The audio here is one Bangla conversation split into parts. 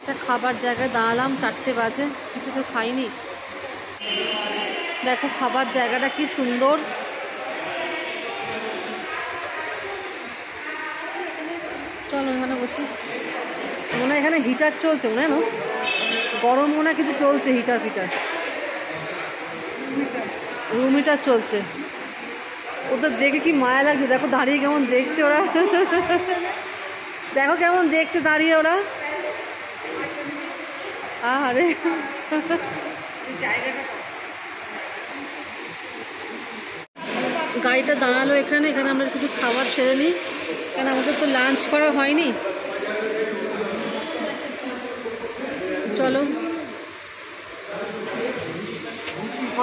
একটা খাবার জায়গায় দাঁড়ালাম, 4টে বাজে, কিছু তো খাইনি। দেখো খাবার জায়গাটা কি সুন্দর। চলো এখানে বসি। মনে হয় এখানে হিটার চলছে, মনে হয় না গরম, মনে হয় কিছু চলছে, হিটার ফিটার, রুম হিটার চলছে। ওদের দেখে কি মায়া লাগছে, দেখো দাঁড়িয়ে কেমন দেখছে ওরা। দেখো কেমন দেখছে দাঁড়িয়ে ওরা। আরে গাড়িটা দাঁড়ালো এখানে, এখানে আমরা কিছু খাবার সেরে নিই, কেন আমাদের তো লাঞ্চ করা হয়নি। চলো,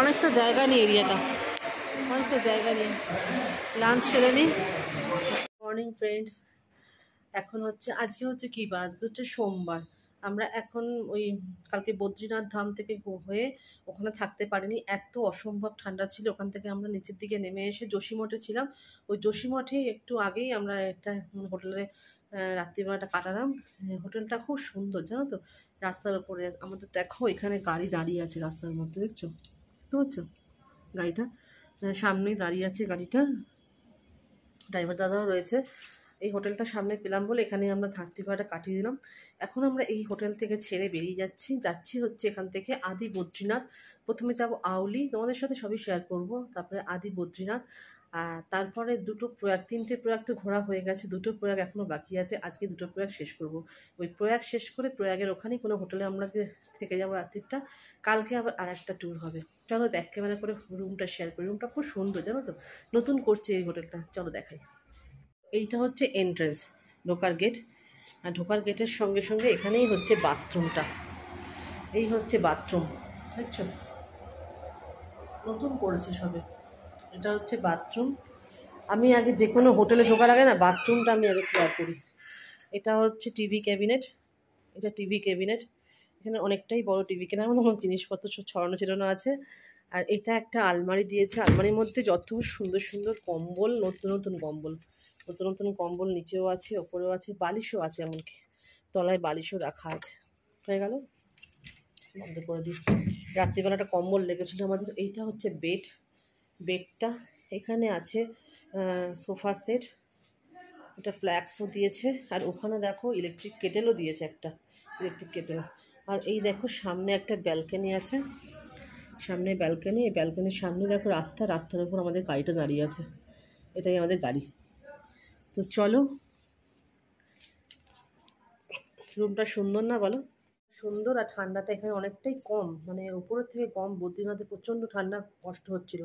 অনেকটা জায়গা নিয়ে এরিয়াটা, অনেকটা জায়গা নিয়ে লাঞ্চ সেরে নিই। মর্নিং ফ্রেন্ডস, এখন হচ্ছে, আজকে হচ্ছে কী বার, আজকে হচ্ছে সোমবার। আমরা এখন ওই কালকে বদ্রীনাথ ধাম থেকে হয়ে ওখানে থাকতে পারিনি, এত অসম্ভব ঠান্ডা ছিল। ওখান থেকে আমরা নিচের দিকে নেমে এসে যোশীমঠে ছিলাম। ওই যোশীমঠে একটু আগেই আমরা একটা হোটেলে রাত্রিবেলাটা কাটালাম। হোটেলটা খুব সুন্দর জানো তো, রাস্তার ওপরে। আমাদের দেখো এখানে গাড়ি দাঁড়িয়ে আছে রাস্তার মধ্যে, দেখছো তো, বুঝছো গাড়িটা সামনেই দাঁড়িয়ে আছে গাড়িটা, ড্রাইভার দাদাও রয়েছে। এই হোটেলটা সামনে পেলাম বলে এখানে আমরা রাত্রিবেলাটা কাটিয়ে দিলাম। এখন আমরা এই হোটেল থেকে ছেড়ে বেরিয়ে যাচ্ছি হচ্ছে এখান থেকে আদি বদ্রীনাথ। প্রথমে যাব আউলি, তোমাদের সাথে সবই শেয়ার করব, তারপরে আদি বদ্রীনাথ, আর তারপরে দুটো প্রয়াগ, 3টে প্রয়াগ তো ঘোরা হয়ে গেছে, 2টো প্রয়াগ এখনও বাকি আছে। আজকে 2টো প্রয়াগ শেষ করব। ওই প্রয়াগ শেষ করে প্রয়াগের ওখানেই কোনো হোটেলে আমরা থেকে যাবো রাত্রিটা। কালকে আবার আর একটা ট্যুর হবে। চলো ব্যাক ক্যামেরা করে রুমটা শেয়ার করি। রুমটা খুব সুন্দর জানো তো, নতুন করছে এই হোটেলটা। চলো দেখাই। এইটা হচ্ছে এন্ট্রেন্স, ঢোকার গেট। আর ঢোকার গেটের সঙ্গে সঙ্গে এখানেই হচ্ছে বাথরুমটা। এই হচ্ছে বাথরুম, বুঝছো, নতুন করেছে সবে। এটা হচ্ছে বাথরুম। আমি আগে যে কোনো হোটেলে ঢোকার আগে না বাথরুমটা আমি আগে ক্লিয়ার করি। এটা হচ্ছে টিভি ক্যাবিনেট, এটা টিভি ক্যাবিনেট। এখানে অনেকটাই বড় টিভি, কেনার মধ্যে আমার জিনিসপত্র সব ছড়ানো ছিটানো আছে। আর এটা একটা আলমারি দিয়েছে, আলমারির মধ্যে যত সুন্দর সুন্দর কম্বল, নতুন নতুন কম্বল, নতুন নতুন কম্বল নিচেও আছে, ওপরেও আছে, বালিশও আছে, এমনকি তলায় বালিশও রাখা আছে। হয়ে গেল, বন্ধ করে দিই। রাত্রিবেলাটা কম্বল লেগেছিলো আমাদের। এইটা হচ্ছে বেড, বেডটা এখানে আছে সোফা সেট, এটা ফ্ল্যাক্সও দিয়েছে। আর ওখানে দেখো ইলেকট্রিক কেটেলও দিয়েছে, একটা ইলেকট্রিক কেটেল। আর এই দেখো সামনে একটা ব্যালকনি আছে, সামনে ব্যালকনি। এই ব্যালকনির সামনে দেখো রাস্তা, রাস্তার উপর আমাদের গাড়িটা দাঁড়িয়ে আছে, এটাই আমাদের গাড়ি। তো চলো, রুমটা সুন্দর না বলো? সুন্দর। আর ঠান্ডাটা এখানে অনেকটাই কম, মানে উপরের থেকে কম। বদ্রীনাথে প্রচণ্ড ঠান্ডা, কষ্ট হচ্ছিল।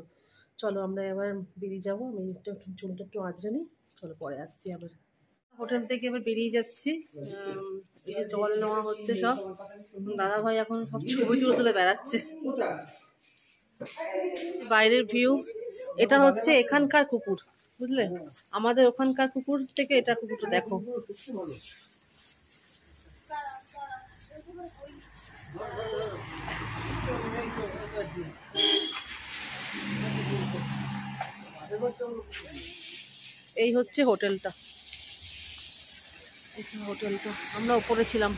চলো আমরা এবার বেরিয়ে যাবো। আমি একটু চুলটা একটু আঁচড়ে নিই, চলো পরে আসছি আবার। হোটেল থেকে এবার বেরিয়ে যাচ্ছি। জল নেওয়া হচ্ছে সব, দাদা ভাই এখন সব ছবি তুলে তুলে বেড়াচ্ছে। বাইরের ভিউ, এটা হচ্ছে এখানকার কুকুর, বুঝলে, আমাদের ওখানকার কুকুর থেকে এটা কুকুরটা দেখো। এই হচ্ছে হোটেলটা, হোটেলটা আমরা উপরে ছিলাম,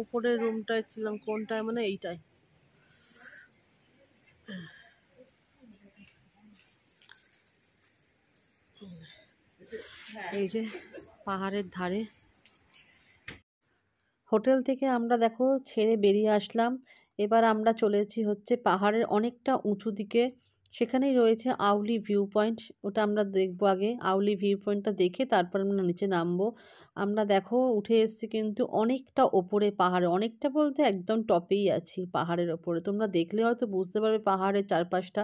উপরের রুমটায় ছিলাম। কোনটায়, মানে এইটায়। এই যে পাহাড়ের ধারে হোটেল থেকে আমরা দেখো ছেড়ে বেরিয়ে আসলাম। এবার আমরা চলেছি হচ্ছে পাহাড়ের অনেকটা উঁচু দিকে, সেখানেই রয়েছে আউলি ভিউ পয়েন্ট। ওটা আমরা দেখবো আগে, আউলি ভিউ পয়েন্টটা দেখে তারপর আমরা নিচে নামবো। আমরা দেখো উঠে এসেছি কিন্তু অনেকটা ওপরে পাহাড়ে, অনেকটা বলতে একদম টপেই আছি পাহাড়ের ওপরে। তোমরা দেখলে হয়তো বুঝতে পারবে পাহাড়ের চারপাশটা,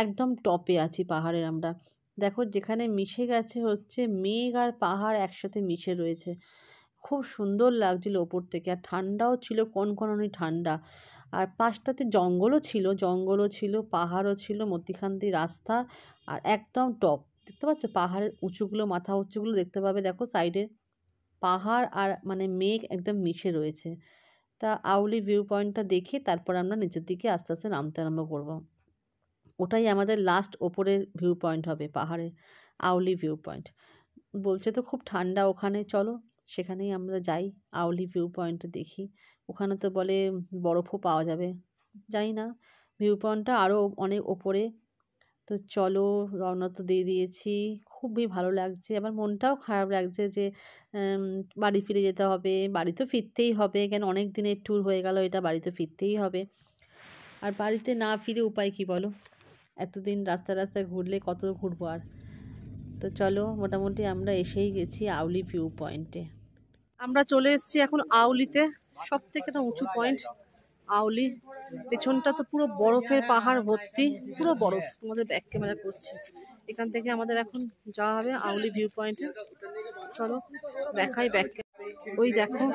একদম টপে আছি পাহাড়ের আমরা। দেখো যেখানে মিশে গেছে হচ্ছে মেঘ আর পাহাড় একসাথে মিশে রয়েছে, খুব সুন্দর লাগছিল ওপর থেকে। আর ঠান্ডাও ছিল, কনকনানি ঠান্ডা। আর পাশটাতে জঙ্গলও ছিল, পাহাড়ও ছিল, মধ্যিখান দিয়ে রাস্তা। আর একদম টপ, দেখতে পাচ্ছ পাহাড়ের উঁচুগুলো, মাথা উঁচুগুলো দেখতে পাবে। দেখো সাইডে পাহাড় আর মানে মেঘ একদম মিশে রয়েছে। তা আউলি ভিউ পয়েন্টটা দেখে তারপর আমরা নিচের দিকে আস্তে আস্তে নামতে আরম্ভ করবো। ওটাই আমাদের লাস্ট ওপরের ভিউ পয়েন্ট হবে, পাহাড়ের আউলি ভিউ পয়েন্ট। বলছে তো খুব ঠান্ডা ওখানে, চলো সেখানেই আমরা যাই, আউলি ভিউ পয়েন্টে দেখি। ওখানে তো বলে বরফও পাওয়া যাবে, জানি না, ভিউ পয়েন্টটা আরও অনেক ওপরে। তো চলো, রওনা তো দিয়ে দিয়েছি, খুবই ভালো লাগছে, আবার মনটাও খারাপ লাগছে যে বাড়ি ফিরে যেতে হবে। বাড়ি তো ফিরতেই হবে, কেন অনেক দিনের ট্যুর হয়ে গেল এটা, বাড়ি তো ফিরতেই হবে। আর বাড়িতে না ফিরে উপায় কি বলো, এতদিন রাস্তায় রাস্তায় ঘুরলে কত ঘুরবো আর। তো চলো, মোটামুটি আমরা এসেই গেছি আউলি ভিউ পয়েন্টে। আমরা চলে এসেছি এখন আউলিতে, সব থেকে একটা উঁচু পয়েন্ট আউলি। পেছনটা তো পুরো বরফের পাহাড় ভর্তি, পুরো বরফ। তোমাদের ব্যাক ক্যামেরা করছি, এখান থেকে আমাদের এখন যাওয়া হবে আউলি ভিউ পয়েন্টে। চলো দেখাই ব্যাক। ওই দেখো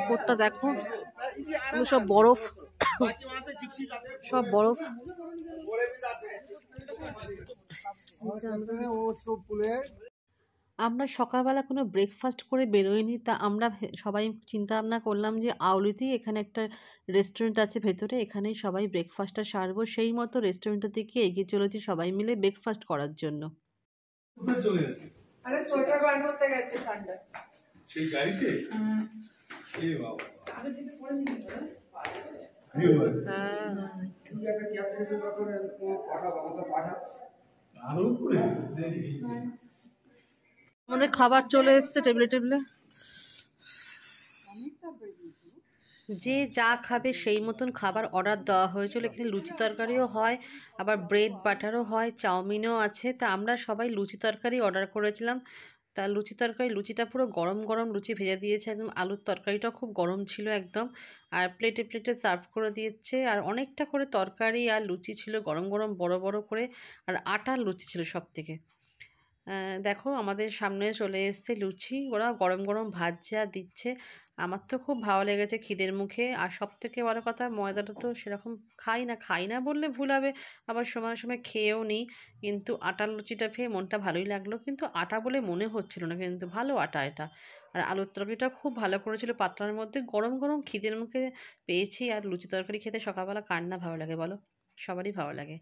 উপরটা দেখো, সব বরফ, সব বরফ। আমরা সকালবেলা কোনো ব্রেকফাস্ট করে বেরোইনি, তা আমরা সবাই চিন্তা ভাবনা করলাম যে আউলিতেই এখানে একটা রেস্টুরেন্ট আছে ভেতরে, এখানেই সবাই ব্রেকফাস্টটা সারবো। সেই মতো রেস্টুরেন্টের দিকে এগিয়ে চলেছি সবাই মিলে ব্রেকফাস্ট করার জন্য। আমাদের খাবার চলে এসছে টেবিলে টেবিলে, যে যা খাবে সেই মতন খাবার অর্ডার দেওয়া হয়েছিল। এখানে লুচি তরকারিও হয়, আবার ব্রেড বাটারও হয়, চাউমিনও আছে। তা আমরা সবাই লুচি তরকারি অর্ডার করেছিলাম। তা লুচি তরকারি, লুচিটা পুরো গরম গরম লুচি ভেজে দিয়েছে একদম, আলুর তরকারিটাও খুব গরম ছিল একদম, আর প্লেটে প্লেটে সার্ভ করে দিয়েছে। আর অনেকটা করে তরকারি আর লুচি ছিল গরম গরম বড় বড় করে, আর আটার লুচি ছিল সব থেকে। দেখো আমাদের সামনে চলে এসছে লুচি, ওরা গরম গরম ভাজছে আর দিচ্ছে। আমার তো খুব ভালো লেগেছে খিদের মুখে। আর সব থেকে বড় কথা, ময়দাটা তো সেরকম খাই না বললে ভুল হবে, আবার সময় সময় খেয়েও নিই। কিন্তু আটার লুচিটা খেয়ে মনটা ভালোই লাগলো, কিন্তু আটা বলে মনে হচ্ছিল না, কিন্তু ভালো আটা এটা। আর আলুর তরকারিটা খুব ভালো করেছিল পাতলার মধ্যে, গরম গরম খিদের মুখে পেয়েছি। আর লুচি তরকারি খেতে সকালবেলা কার না ভালো লাগে বলো, সবারই ভালো লাগে।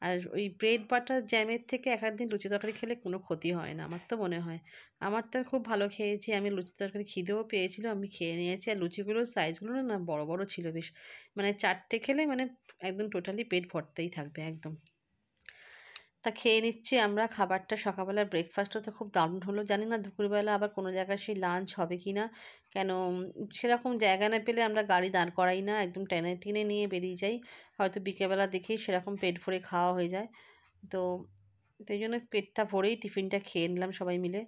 আর ওই ব্রেড বাটার জ্যামের থেকে এক একদিন লুচি তরকারি খেলে কোনো ক্ষতি হয় না, আমার তো মনে হয়। আমার তো খুব ভালো খেয়েছি আমি লুচি তরকারি, খিদেও পেয়েছিল, আমি খেয়ে নিয়েছি। আর লুচিগুলোর সাইজগুলো না বড় বড় ছিল বেশ, মানে চারটে খেলে মানে একদম টোটালি পেট ভরতেই থাকবে একদম। তা খেয়ে নিচ্ছি আমরা খাবারটা, সকালবেলার ব্রেকফাস্টটা তো খুব দারুণ হলো। জানি না দুপুরবেলা আবার কোনো জায়গায় সেই লাঞ্চ হবে কি না, কেন সেরকম জায়গা না পেলে আমরা গাড়ি দাঁড় করাই না, একদম টেনে টেনে নিয়ে বেরিয়ে যাই। হয়তো বিকেলবেলা দেখেই সেরকম পেট ভরে খাওয়া হয়ে যায়। তো সেই জন্য পেটটা ভরেই টিফিনটা খেয়ে নিলাম সবাই মিলে।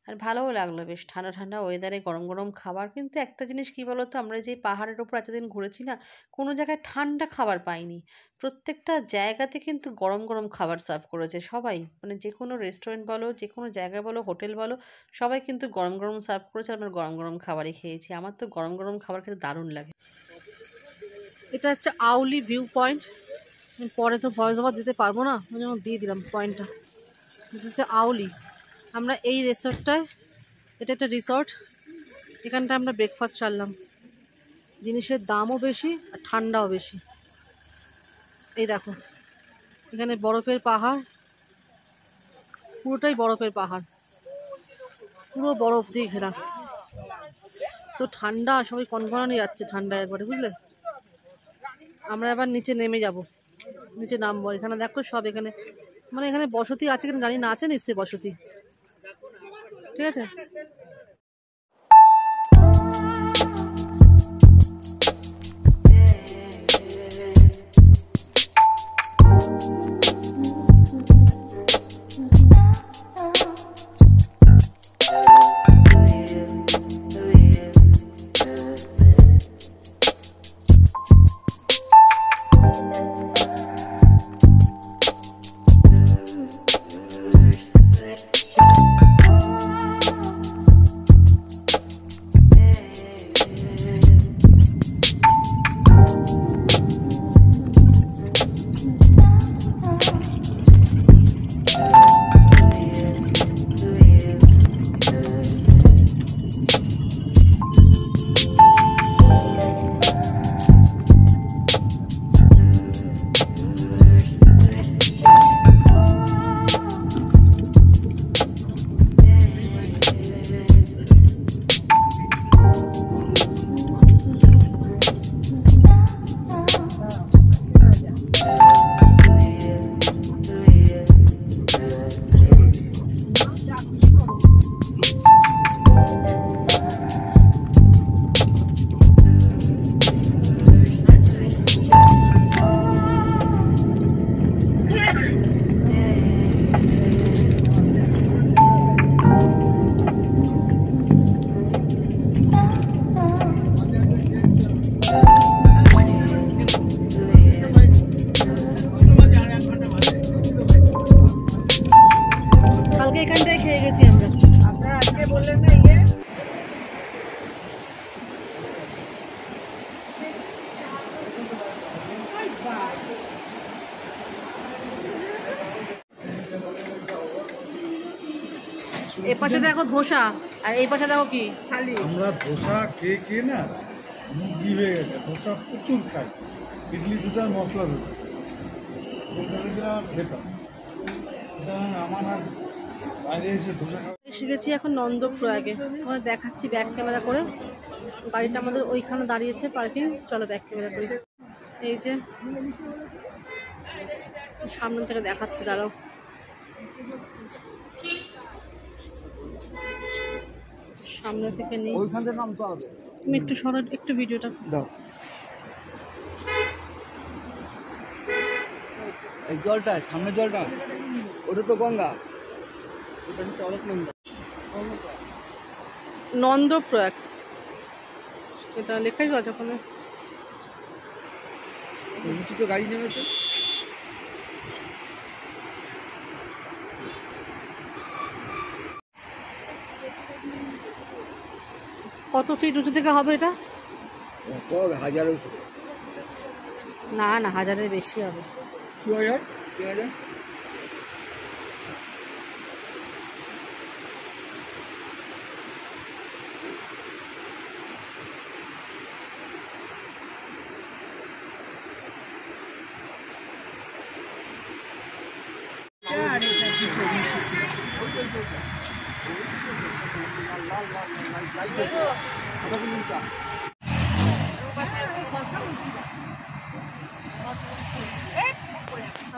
আর ভালোও লাগলো, বেশ ঠান্ডা ঠান্ডা ওয়েদারে গরম গরম খাবার। কিন্তু একটা জিনিস কী বলো তো, আমরা যে পাহাড়ের ওপর এতদিন ঘুরেছি না, কোনো জায়গায় ঠান্ডা খাবার পাইনি। প্রত্যেকটা জায়গাতে কিন্তু গরম গরম খাবার সার্ভ করেছে সবাই, মানে যে কোনো রেস্টুরেন্ট বলো, যে কোনো জায়গা বলো, হোটেল বলো, সবাই কিন্তু গরম গরম সার্ভ করেছে। আমরা গরম গরম খাবারই খেয়েছি, আমার তো গরম গরম খাবার খেতে দারুণ লাগে। এটা হচ্ছে আউলি ভিউ পয়েন্ট, পরে তো ভয়েস ওভার দিতে পারবো না, ওই জন্য দিয়ে দিলাম পয়েন্টটা। এটা হচ্ছে আউলি। আমরা এই রিসর্টটায়, এটা একটা রিসর্ট, এখানটা আমরা ব্রেকফাস্ট ছাড়লাম। জিনিসের দামও বেশি আর ঠান্ডাও বেশি। এই দেখো এখানে বরফের পাহাড়, পুরোটাই বরফের পাহাড়, পুরো বরফ দিয়ে ঘেরা। তো ঠান্ডা, সবাই কনকনানি যাচ্ছে ঠান্ডা একবারে, বুঝলে। আমরা এবার নিচে নেমে যাব, নিচে নামবো। এখানে দেখো সব, এখানে মানে এখানে বসতি আছে কিনা জানি না, আছে নিশ্চয়ই বসতি, ঠিক আছে। এই পাশে দেখো ধোসা আর এই পাশে দেখো কি থালি। আমরা ধোসা কে না মুরগি হয়ে গেছে, ধোসা প্রচুর খাই, ইডলি ধোসা মশলা ধোসা খেতাম। আমার আর বাইরে এসে ধোসা খাওয়া। এসে গেছি এখন নন্দপ্রয়াগে, তোমার দেখাচ্ছি ব্যাক ক্যামেরা করে। গাড়িটা আমাদের ওইখানে দাঁড়িয়েছে পার্কিং, চলো ব্যাক ক্যামেরা করি। এই যে সামনে থেকে দেখাচ্ছি, দাঁড়াও। সামনে থেকে নেই, তুমি একটু সরো, একটু ভিডিওটা দাও। এই জলটা সামনের জলটা ওটা তো গঙ্গা, নন্দপ্রয়াগ এটা লেখাই আছে ওখানে। তো গাড়ি নেমেছে। কত ফিট উঁচু থেকে হবে এটা? হাজারের, না না, হাজারের বেশি হবে। 2000 2000।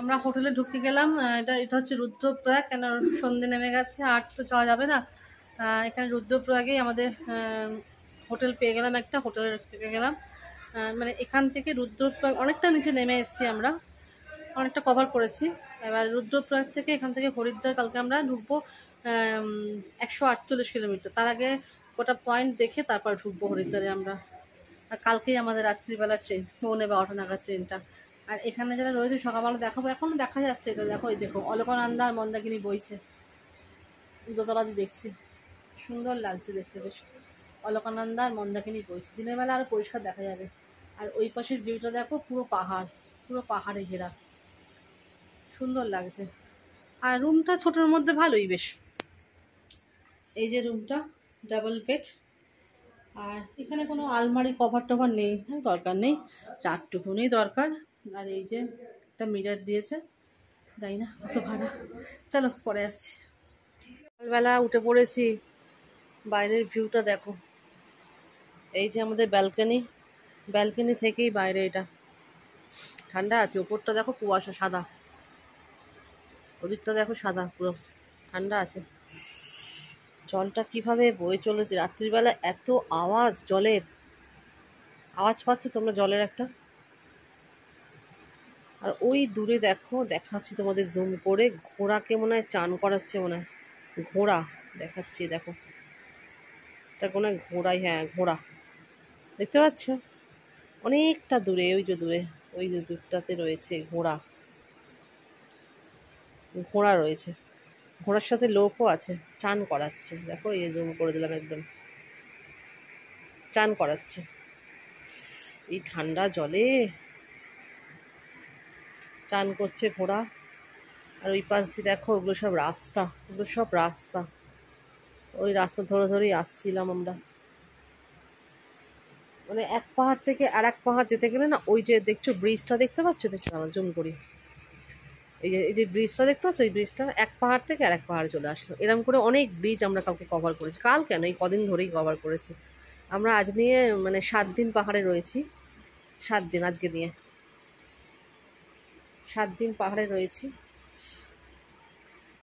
আমরা হোটেলে ঢুকে গেলাম। এটা হচ্ছে রুদ্রপ্রয়াগ, কেন সন্ধে নেমে গেছে আর তো যাওয়া যাবে না। এখানে রুদ্রপ্রয়াগেই আমাদের হোটেল পেয়ে গেলাম, একটা হোটেলে থেকে গেলাম। মানে এখান থেকে রুদ্রপ্রয়াগ অনেকটা নিচে নেমে এসেছি, আমরা অনেকটা কভার করেছি। এবার রুদ্রপ্রয়াগ থেকে এখান থেকে হরিদ্বার কালকে আমরা ঢুকবো 148 কিলোমিটার। তার আগে গোটা পয়েন্ট দেখে তারপর ঢুকবো হরিদ্বারে আমরা। আর কালকেই আমাদের রাত্রিবেলা ট্রেন, 9:08 নাগাদ ট্রেনটা। আর এখানে যারা রয়েছে সকালবেলা দেখাবো, এখনও দেখা যাচ্ছে এটা, দেখো এই দেখো অলকানন্দা আর মন্দাকিনী বইছে, দোতলা দিয়ে দেখছি, সুন্দর লাগছে দেখতে বেশ। অলকানন্দা আর মন্দাকিনী বইছে, দিনের বেলা আরও পরিষ্কার দেখা যাবে। আর ওই পাশের ভিউটা দেখো, পুরো পাহাড়, পুরো পাহাড়ে ঘেরা, সুন্দর লাগছে। আর রুমটা ছোটোর মধ্যে ভালোই বেশ। এই যে রুমটা, ডাবল বেড। আর এখানে কোনো আলমারি কভার টভার নেই, দরকার নেই, রাতটুকুনি দরকার। আর এই যে একটা মিরার দিয়েছে, জানি না কত ভাড়া। চলো পরে আসছি। সকালবেলা উঠে পড়েছি, বাইরের ভিউটা দেখো। এই যে আমাদের ব্যালকনি, ব্যালকনি থেকেই বাইরে এটা ঠান্ডা আছে। ওপরটা দেখো কুয়াশা সাদা, ওদিকটা দেখো সাদা, পুরো ঠান্ডা আছে। জলটা কিভাবে বয়ে চলেছে রাত্রিবেলা, এত আওয়াজ, জলের আওয়াজ পাচ্ছ তোমরা, জলের একটা। আর ওই দূরে দেখো, দেখাচ্ছি তোমাদের জুম করে, ঘোড়াকে মনে হয় চান করাচ্ছে, মনে হয় ঘোড়া দেখাচ্ছি, দেখো এটা কোনো ঘোড়াই, হ্যাঁ ঘোড়া দেখতে পাচ্ছ অনেকটা দূরে, ওই যে দূরে, ওই যে দূরটাতে রয়েছে ঘোড়া, ঘোড়া রয়েছে, ঘোড়ার সাথে লোকও আছে, চান করাচ্ছে। দেখো এই জুম করে দিলাম, একদম চান করাচ্ছে এই ঠান্ডা জলে, চান করছে ঘোড়া। আর ওই পাশ দিয়ে দেখো, ওগুলো সব রাস্তা, ওগুলো সব রাস্তা, ওই রাস্তা ধরে ধরেই আসছিলাম আমরা। মানে এক পাহাড় থেকে আর এক পাহাড় যেতে গেলে না, ওই যে দেখছো ব্রিজটা দেখতে পাচ্ছ, দেখতে আমার জুম করি, এই যে ব্রিজটা দেখতে পাচ্ছ, এই ব্রিজটা এক পাহাড় থেকে আর এক পাহাড়ে চলে আসলো। এরকম করে অনেক ব্রিজ আমরা কাউকে কভার করেছি, কাল কেন এই কদিন ধরেই কভার করেছি আমরা। আজ নিয়ে মানে 7 দিন পাহাড়ে রয়েছি, 7 দিন আজকে নিয়ে 7 দিন পাহাড়ে রয়েছি।